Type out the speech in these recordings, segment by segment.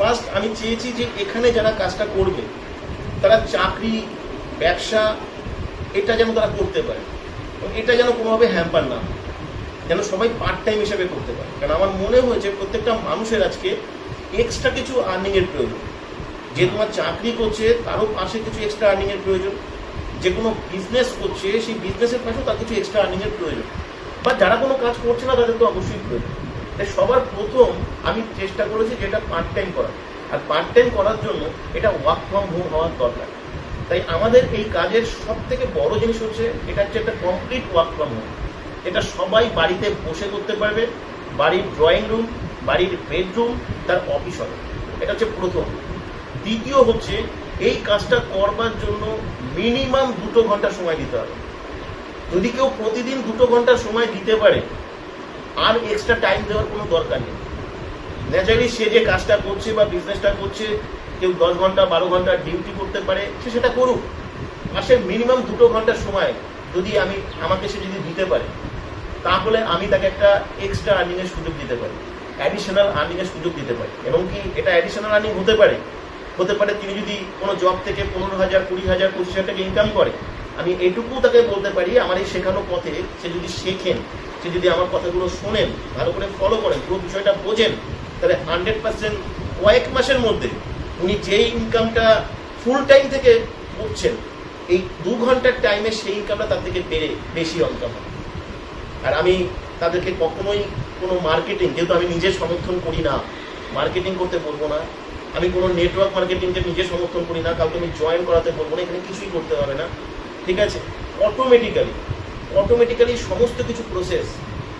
First আমি চেয়েছি যে এখানে যারা কাজটা করবে তারা চাকরি, ব্যবসা এটা যেন তারা করতে পারে, এবং এটা যেন কোনোভাবে হ্যাম্পার না হয়, যেন সবাই পার্ট টাইম হিসেবে করতে পারে। কারণ আমার মনে হয়েছে প্রত্যেকটা মানুষের আজকে এক্সট্রা কিছু আর্নিংয়ের প্রয়োজন। যে তোমার চাকরি করছে তারও পাশে কিছু এক্সট্রা আর্নিংয়ের প্রয়োজন, যে কোনো বিজনেস করছে সেই বিজনেসের পাশেও তার কিছু এক্সট্রা আর্নিংয়ের প্রয়োজন, বা যারা কোনো কাজ করছে না তাদের তো অবশ্যই প্রয়োজন। তাই সবার প্রথম আমি চেষ্টা করেছি যে এটা পার্ট টাইম করা, আর পার্ট টাইম করার জন্য এটা ওয়ার্ক ফ্রম হোম হওয়ার দরকার। তাই আমাদের এই কাজের সব থেকে বড় জিনিস হচ্ছে এটা হচ্ছে একটা কমপ্লিট ওয়ার্ক ফ্রম হোম। এটা সবাই বাড়িতে বসে করতে পারবে, বাড়ির ড্রয়িং রুম, বাড়ির বেডরুম, তার অফিস হবে। এটা হচ্ছে প্রথম। দ্বিতীয় হচ্ছে এই কাজটা করবার জন্য মিনিমাম 2 ঘন্টা সময় দিতে হবে। যদি কেউ প্রতিদিন 2 ঘন্টা সময় দিতে পারে, আর এক্সট্রা টাইম দেওয়ার কোনো দরকার নেই। ন্যাচারালি সে যে কাজটা করছে বা বিজনেসটা করছে, কেউ 10 ঘন্টা 12 ঘন্টা ডিউটি করতে পারে, সে সেটা করুক। মাসে মিনিমাম 2 ঘন্টা সময় যদি আমাকে সে যদি দিতে পারে, তাহলে আমি তাকে একটা এক্সট্রা আর্নিংয়ের সুযোগ দিতে পারি, অ্যাডিশনাল আর্নিংয়ের সুযোগ দিতে পারি। এবং কি এটা অ্যাডিশনাল আর্নিং হতে পারে তিনি যদি কোনো জব থেকে 15,000, 20,000, 25,000 টাকা ইনকাম করে, আমি এটুকু তাকে বলতে পারি, আমার এই শেখানো পথে সে যদি শেখেন, সে যদি আমার কথাগুলো শোনেন, ভালো করে ফলো করেন, পুরো বিষয়টা বোঝেন, তাহলে 100% কয়েক মাসের মধ্যে উনি যেই ইনকামটা ফুল টাইম থেকে করছেন, এই 2 ঘন্টার টাইমে সেই ইনকামটা তার থেকে বেশি ইনকাম হবে। আর আমি তাদেরকে কখনোই কোনো মার্কেটিং, যেহেতু আমি নিজে সমর্থন করি না, মার্কেটিং করতে বলবো না, আমি কোনো নেটওয়ার্ক মার্কেটিংকে নিজে সমর্থন করি না, কাউকে আমি জয়েন করাতে বলবো না, এখানে কিছুই করতে হবে না, ঠিক আছে? অটোমেটিক্যালি সমস্ত কিছু প্রসেস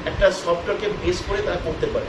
একটা সফটওয়্যারকে বেস করে তারা করতে পারে।